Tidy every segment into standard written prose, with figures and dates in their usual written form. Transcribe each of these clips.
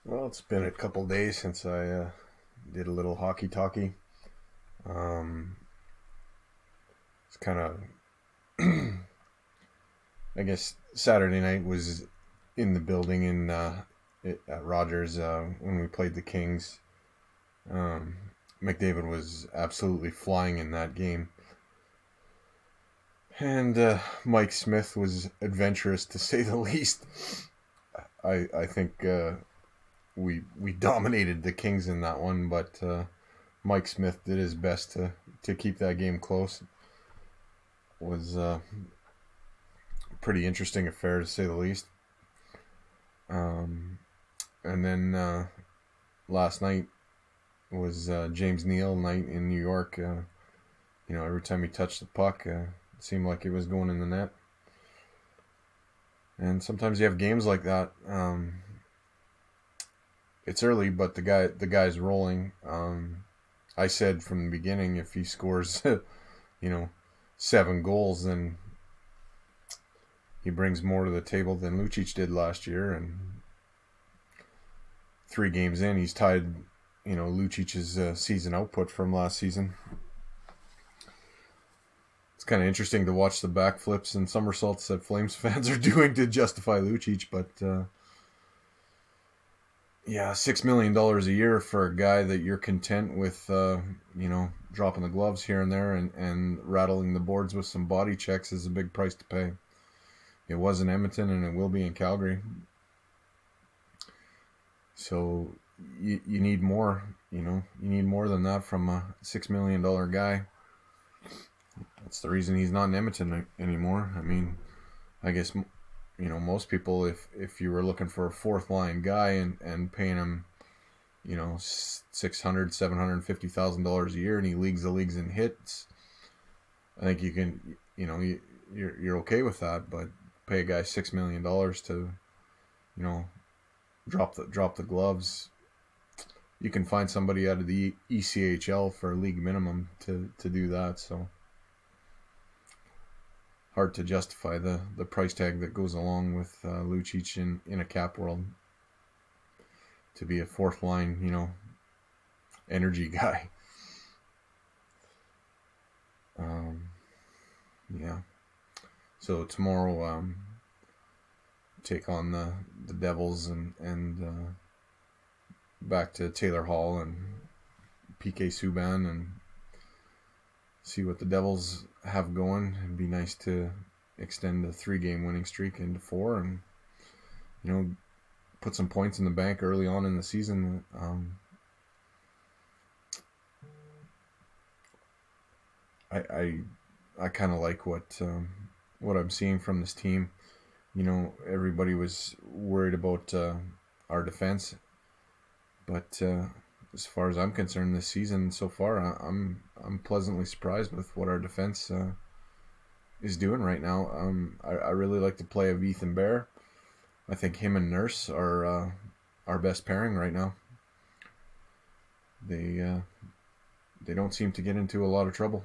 Well, it's been a couple days since I did a little hockey talkie. Um, it's kind of, I guess, Saturday night was in the building at Rogers when we played the Kings. Um, McDavid was absolutely flying in that game. And Mike Smith was adventurous to say the least. I think we dominated the Kings in that one, but Mike Smith did his best to keep that game close. It was a pretty interesting affair to say the least. Um, and then last night was James Neal night in New York. Every time he touched the puck, it seemed like it was going in the net. And sometimes you have games like that. It's early, but the guy's rolling. I said from the beginning, if he scores, 7 goals, then he brings more to the table than Lucic did last year. And 3 games in, he's tied, Lucic's season output from last season. It's kind of interesting to watch the backflips and somersaults that Flames fans are doing to justify Lucic, but yeah, $6 million a year for a guy that you're content with, dropping the gloves here and there and rattling the boards with some body checks is a big price to pay. It was in Edmonton and it will be in Calgary. So you need more, you need more than that from a $6 million guy. That's the reason he's not in Edmonton anymore. I mean, I guess, most people, if you were looking for a fourth line guy and paying him, $600,000, $750,000 a year, and he leads the leagues in hits, I think you can, you're okay with that. But pay a guy $6 million to, drop the gloves. You can find somebody out of the ECHL for a league minimum to do that. So hard to justify the price tag that goes along with Lucic in a cap world to be a fourth line, energy guy. Yeah. So tomorrow, take on the Devils and back to Taylor Hall and PK Subban and see what the Devils have going. It'd be nice to extend the 3-game winning streak into 4 and, put some points in the bank early on in the season. I kind of like what I'm seeing from this team. Everybody was worried about our defense, but as far as I'm concerned, this season so far, I'm pleasantly surprised with what our defense is doing right now. I really like the play of Ethan Bear. I think him and Nurse are our best pairing right now. They don't seem to get into a lot of trouble,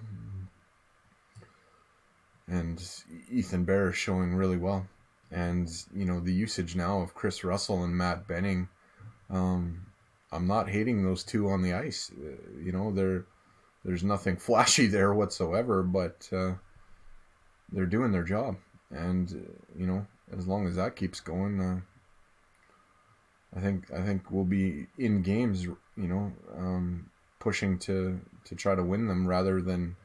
and Ethan Bear is showing really well. And the usage now of Chris Russell and Matt Benning. I'm not hating those two on the ice. There's nothing flashy there whatsoever, but they're doing their job. And as long as that keeps going, I think we'll be in games. Pushing to try to win them rather than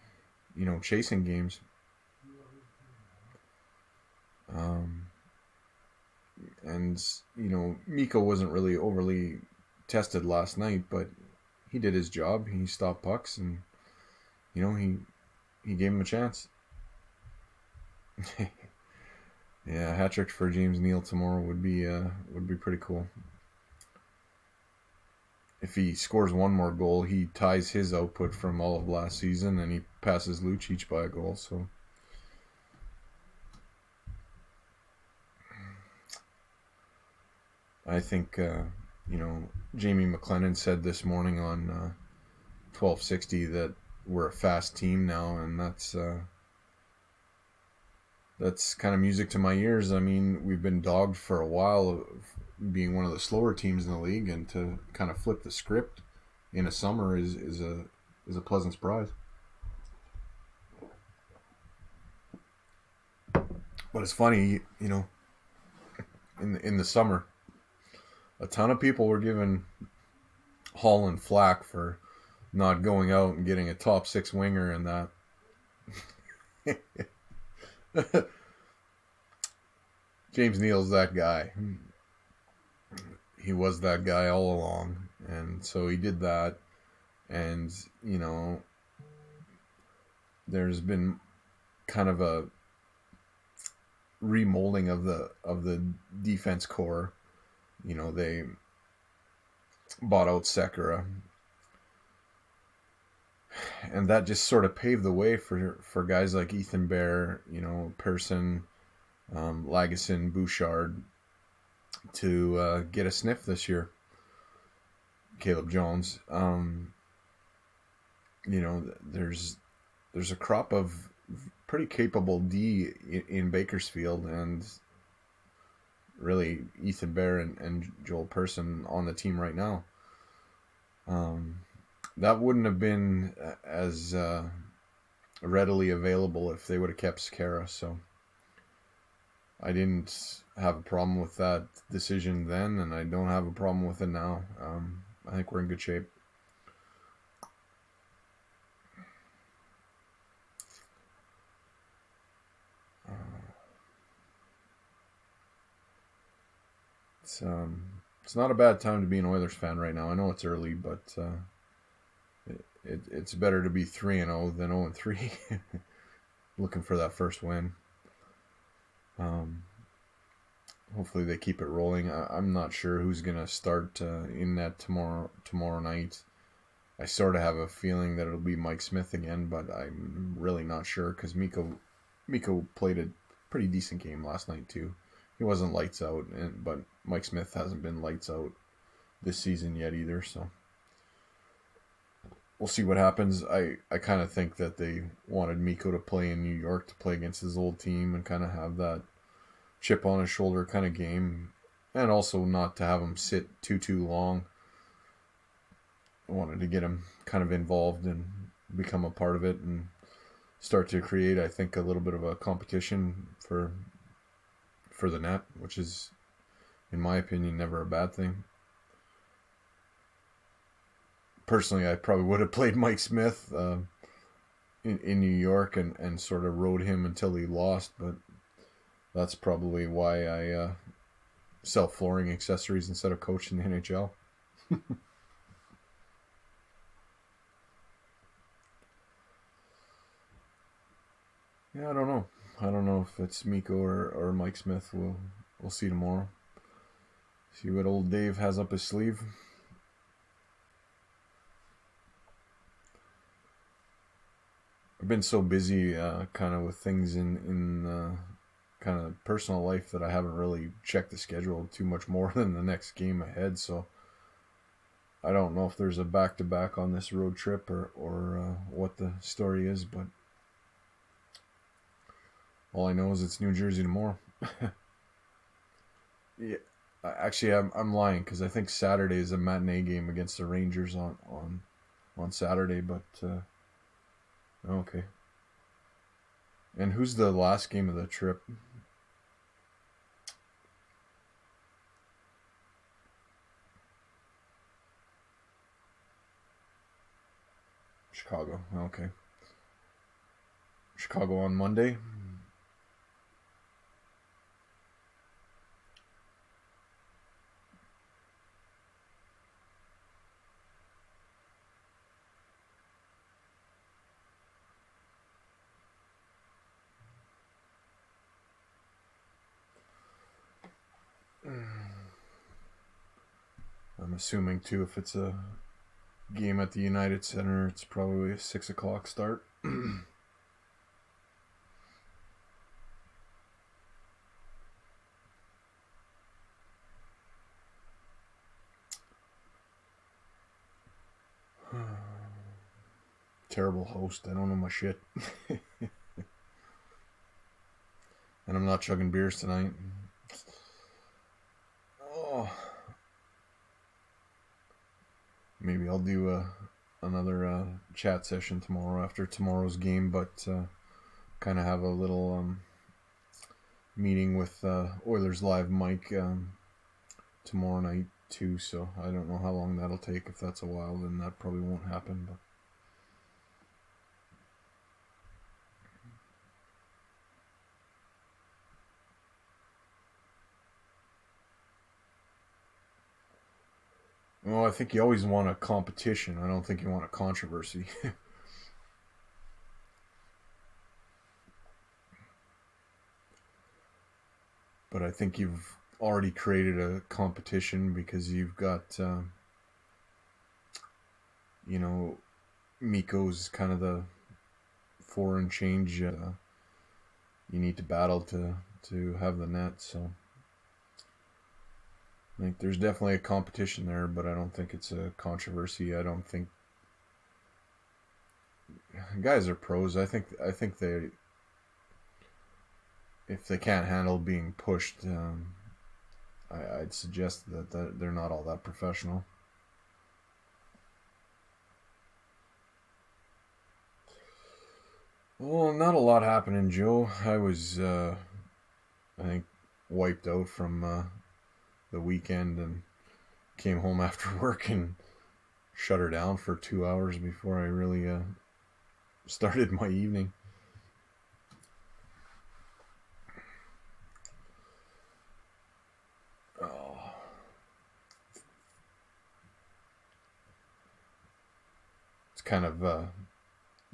chasing games. And Miko wasn't really overly tested last night, but he did his job. He stopped pucks, and he gave him a chance. Yeah, hat trick for James Neal tomorrow would be pretty cool. If he scores one more goal, he ties his output from all of last season, and he passes Lucic by a goal. So I think Jamie McLennan said this morning on 1260 that we're a fast team now, and that's kind of music to my ears. I mean, we've been dogged for a while being one of the slower teams in the league, and to kind of flip the script in a summer is a pleasant surprise. But it's funny, in the summer, a ton of people were giving Holland flack for not going out and getting a top six winger and that. James Neal's that guy. He was that guy all along, and so he did that. And there's been kind of a remolding of the defense core. They bought out Sekera, and that just sort of paved the way for guys like Ethan Bear, Pearson, Lagesson, Bouchard to get a sniff this year. Caleb Jones. There's a crop of pretty capable D in Bakersfield, and really Ethan Bear and Joel Pearson on the team right now. That wouldn't have been as readily available if they would have kept Sekera, so I didn't have a problem with that decision then, and I don't have a problem with it now. I think we're in good shape. It's not a bad time to be an Oilers fan right now. I know it's early, but it's better to be 3-0 than 0-3. Looking for that first win. Hopefully they keep it rolling. I'm not sure who's gonna start in that tomorrow night. I sort of have a feeling that it'll be Mike Smith again, but I'm really not sure because Mikko played a pretty decent game last night too. He wasn't lights out, but Mike Smith hasn't been lights out this season yet either, so we'll see what happens. I kind of think that they wanted Mikko to play in New York, to play against his old team and kind of have that chip on his shoulder kind of game, and also not to have him sit too long. I wanted to get him kind of involved and become a part of it and start to create, I think, a little bit of a competition for the net, which is, in my opinion, never a bad thing. Personally, I probably would have played Mike Smith in New York and sort of rode him until he lost, but that's probably why I sell flooring accessories instead of coaching the NHL. Yeah, I don't know. I don't know if it's Mikko or Mike Smith. We'll see tomorrow. See what old Dave has up his sleeve. I've been so busy kind of with things in kind of personal life that I haven't really checked the schedule too much more than the next game ahead, so I don't know if there's a back-to-back on this road trip or what the story is, but all I know is it's New Jersey tomorrow. Yeah, actually, I'm lying because I think Saturday is a matinee game against the Rangers on Saturday. But okay. And who's the last game of the trip? Chicago. Okay. Chicago on Monday. I'm assuming too, if it's a game at the United Center, it's probably a 6 o'clock start. Terrible host. I don't know my shit. And I'm not chugging beers tonight. Oh. maybe I'll do another chat session tomorrow after tomorrow's game, but kind of have a little meeting with Oilers Live Mike tomorrow night too. So I don't know how long that'll take. If that's a while, then that probably won't happen. But well, I think you always want a competition. I don't think you want a controversy. But I think you've already created a competition because you've got, you know, Mikko's kind of the foreign change. You need to battle to have the net. So I think there's definitely a competition there, but I don't think it's a controversy. I don't think guys are pros. I think they, if they can't handle being pushed, I'd suggest that they're not all that professional. Well, not a lot happening, Joe. I was, I think, wiped out from the weekend and came home after work and shut her down for 2 hours before I really started my evening. Oh. It's kind of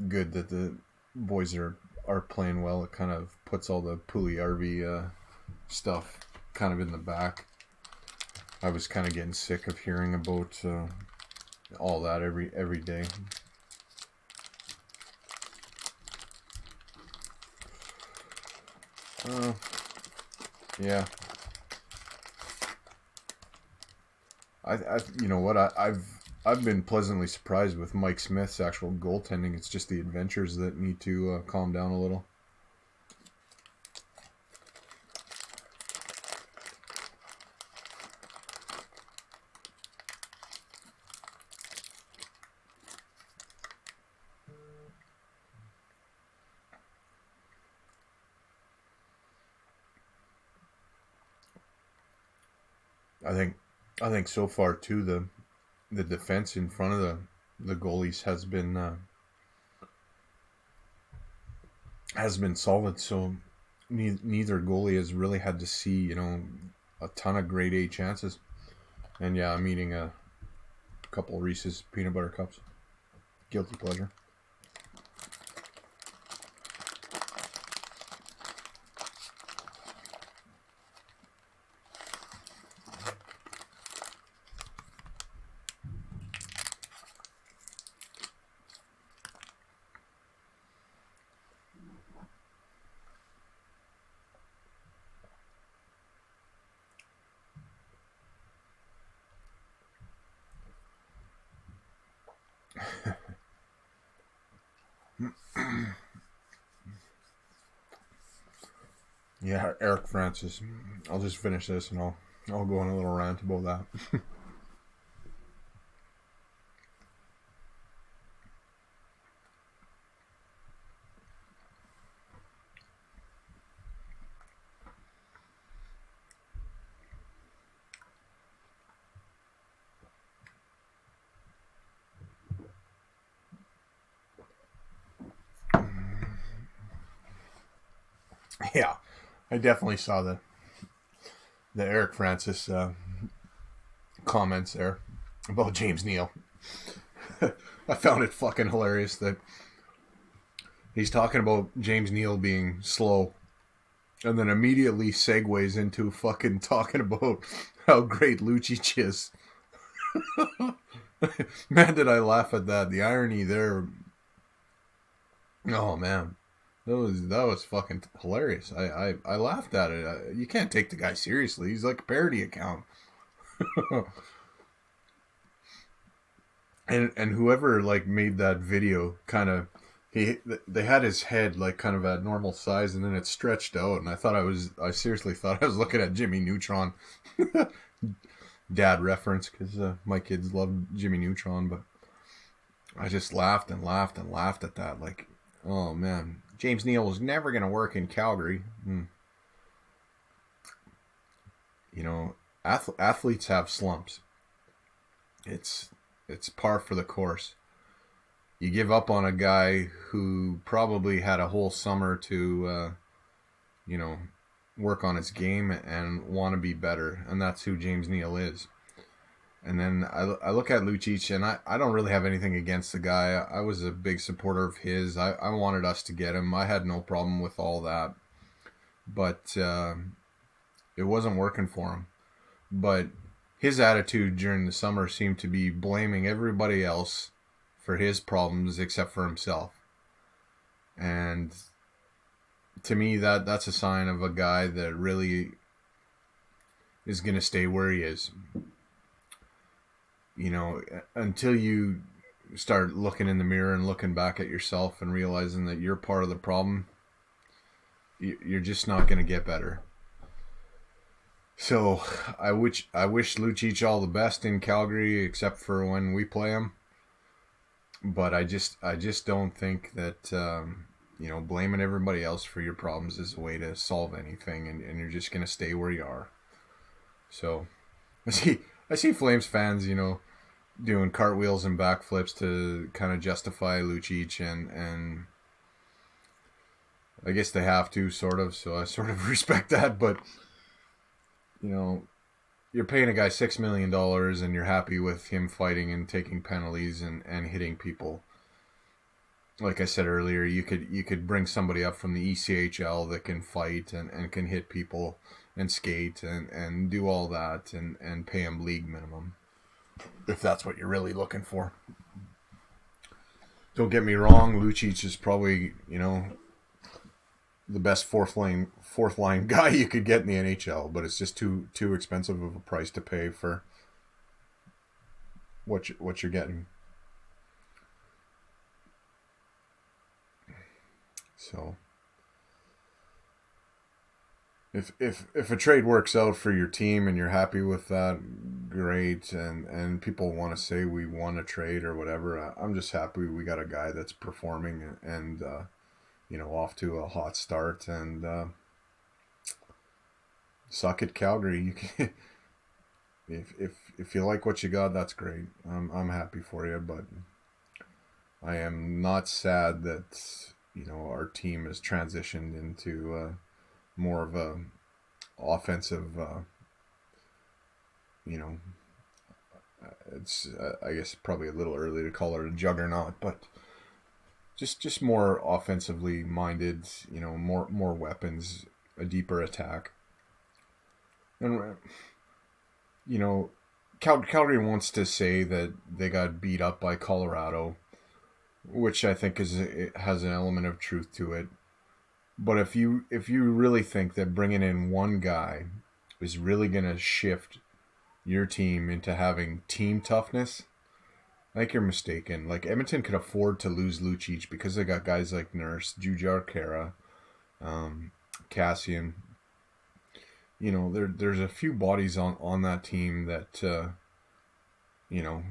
good that the boys are playing well. It kind of puts all the Puljujärvi stuff kind of in the back. I was kind of getting sick of hearing about all that every day. Yeah. I you know what I've been pleasantly surprised with Mike Smith's actual goaltending. It's just the adventures that need to calm down a little. I think so far too the defense in front of the goalies has been solid. So neither goalie has really had to see a ton of grade A chances. And yeah, I'm eating a couple Reese's peanut butter cups. Guilty pleasure. Yeah, Eric Francis. I'll just finish this and I'll go on a little rant about that. Yeah, I definitely saw the Eric Francis comments there about James Neal. I found it fucking hilarious that he's talking about James Neal being slow and then immediately segues into fucking talking about how great Lucic is. Man, did I laugh at that. The irony there. Oh, man. That was fucking hilarious. I laughed at it. You can't take the guy seriously. He's like a parody account. and whoever like made that video kind of they had his head like kind of at normal size and then it stretched out and I seriously thought I was looking at Jimmy Neutron. dad reference because my kids love Jimmy Neutron, but I just laughed and laughed and laughed at that. Like, oh man, James Neal was never going to work in Calgary. You know, athletes have slumps. It's it's par for the course. You give up on a guy who probably had a whole summer to, you know, work on his game and want to be better, and that's who James Neal is. And then I look at Lucic, and I don't really have anything against the guy. I was a big supporter of his. I wanted us to get him. I had no problem with all that. But it wasn't working for him. But his attitude during the summer seemed to be blaming everybody else for his problems except for himself. And to me, that's a sign of a guy that really is going to stay where he is. You know, until you start looking in the mirror and looking back at yourself and realizing that you're part of the problem, you're just not going to get better. So I wish Lucic all the best in Calgary, except for when we play him. But I just don't think that you know, blaming everybody else for your problems is a way to solve anything, and you're just gonna stay where you are. So I see Flames fans, you know, doing cartwheels and backflips to kind of justify Lucic, and I guess they have to, sort of. So I sort of respect that, but you know, you're paying a guy $6 million and you're happy with him fighting and taking penalties and hitting people. Like I said earlier, you could bring somebody up from the ECHL that can fight and can hit people and skate and do all that and pay him league minimum, if that's what you're really looking for. Don't get me wrong, Lucic is probably, you know, the best fourth line guy you could get in the NHL, but it's just too expensive of a price to pay for what you're getting. So if a trade works out for your team and you're happy with that, great. And people want to say we won a trade or whatever. I'm just happy we got a guy that's performing and you know, off to a hot start, and suck it, Calgary. You can, if you like what you got, that's great. I'm happy for you, but I am not sad that, you know, our team has transitioned into more of a offensive. You know, it's I guess probably a little early to call it a juggernaut, but just more offensively minded, you know, more weapons, a deeper attack. And, you know, Calgary wants to say that they got beat up by Colorado, which I think it has an element of truth to it. But if you really think that bringing in one guy is really going to shift your team into having team toughness, I think you're mistaken. Like, Edmonton could afford to lose Lucic because they got guys like Nurse, Jujhar Khaira, Cassian. You know, there's a few bodies on that team that, you know,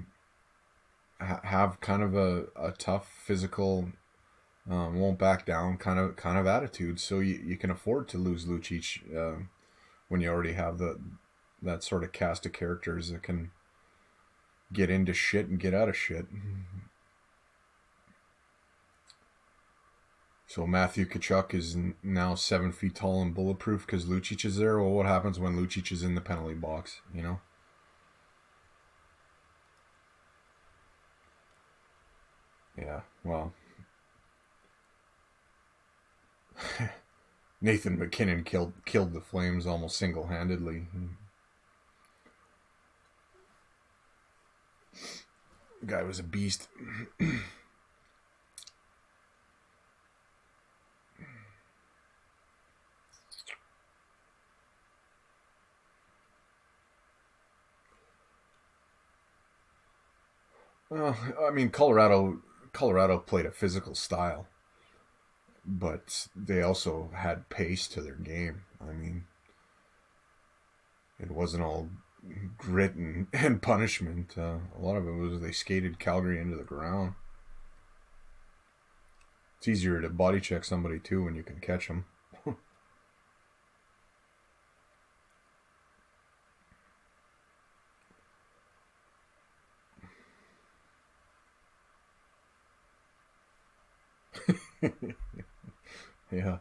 have kind of a tough physical, won't back down kind of attitude. So you can afford to lose Lucic when you already have that sort of cast of characters that can get into shit and get out of shit. So Matthew Tkachuk is now 7 feet tall and bulletproof because Lucic is there. Well, what happens when Lucic is in the penalty box, you know? Yeah, well. Nathan McKinnon killed the Flames almost single-handedly. The guy was a beast. Well, I mean, Colorado played a physical style, but they also had pace to their game. I mean, it wasn't all grit and punishment. A lot of it was they skated Calgary into the ground. It's easier to body check somebody too when you can catch them. Yeah,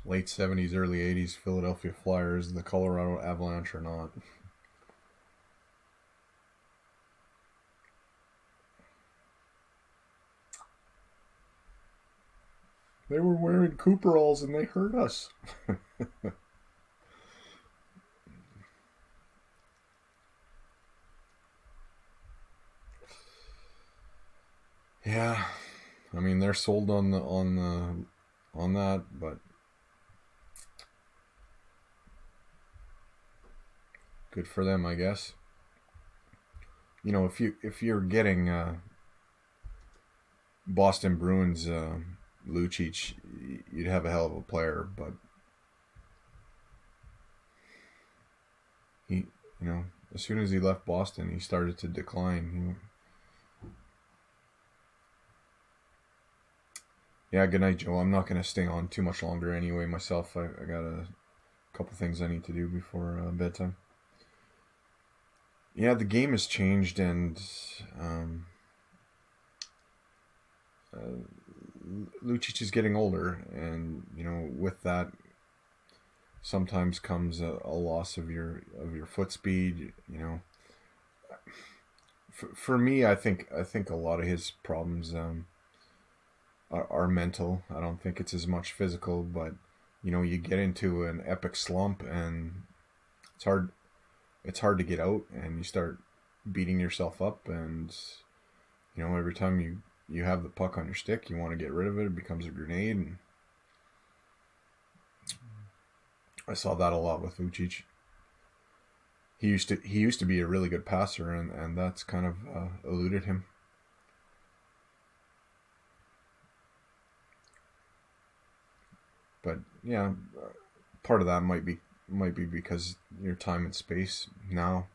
late 70s, early 80s Philadelphia Flyers, the Colorado Avalanche or not. They were wearing Cooperalls and they hurt us. Yeah, I mean they're sold on that, but good for them, I guess. You know, if you're getting Boston Bruins Lucic, you'd have a hell of a player, but he, you know, as soon as he left Boston, he started to decline. Yeah, good night, Joe. I'm not going to stay on too much longer anyway myself. I got a couple things I need to do before bedtime. Yeah, the game has changed, and uh, Lucic is getting older, and you know, with that, sometimes comes a loss of your foot speed. You know, for me, I think a lot of his problems are mental. I don't think it's as much physical, but you know, you get into an epic slump, and it's hard it's hard to get out, and you start beating yourself up, and you know, every time you have the puck on your stick, you want to get rid of it. It becomes a grenade, and I saw that a lot with Lucic. He used to be a really good passer, and that's kind of eluded him. But yeah, part of that might be because your time and space now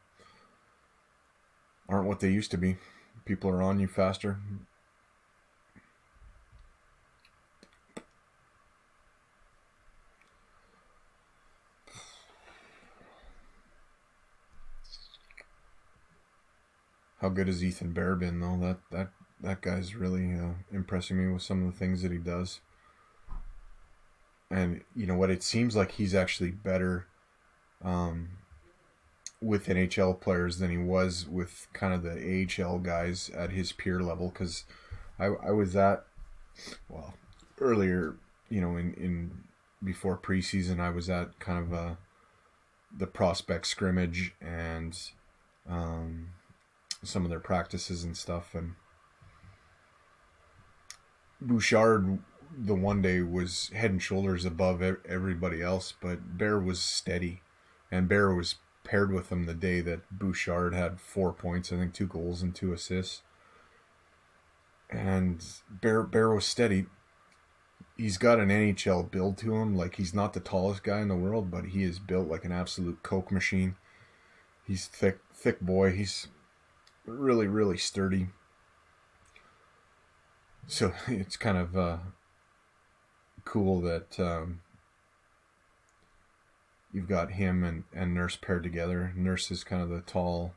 aren't what they used to be. People are on you faster. How good has Ethan Bear been though? That guy's really impressing me with some of the things that he does. And you know what? It seems like he's actually better um, with NHL players than he was with kind of the AHL guys at his peer level. Because I was at, well, earlier, you know, in before preseason, I was at kind of the prospect scrimmage and um, some of their practices and stuff. And Bouchard, the one day, was head and shoulders above everybody else, but Bear was steady, and Bear was paired with him the day that Bouchard had 4 points, I think 2 goals and 2 assists, and Bear was steady. He's got an NHL build to him. Like, he's not the tallest guy in the world, but he is built like an absolute coke machine. He's thick boy. He's really, really sturdy. So it's kind of cool that you've got him and Nurse paired together. Nurse is kind of the tall,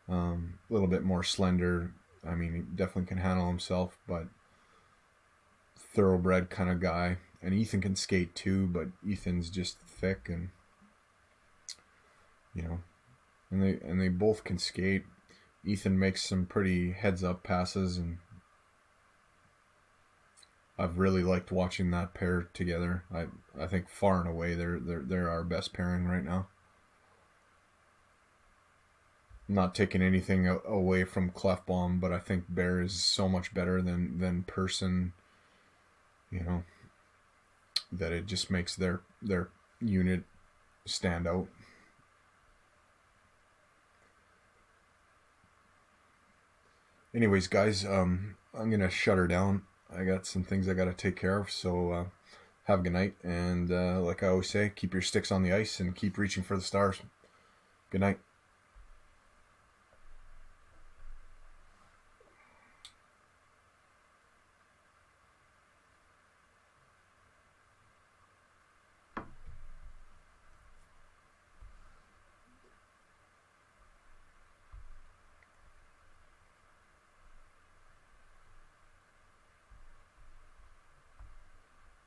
a little bit more slender. I mean, he definitely can handle himself, but thoroughbred kind of guy. And Ethan can skate too, but Ethan's just thick, and you know, and they both can skate. Ethan makes some pretty heads up passes, and I've really liked watching that pair together. I think far and away they're our best pairing right now. Not taking anything away from Clefbaum, but I think Bear is so much better than Person. You know, that it just makes their unit stand out. Anyways, guys, I'm gonna shut her down. I got some things I gotta take care of. So have a good night, and like I always say, keep your sticks on the ice and keep reaching for the stars. Good night.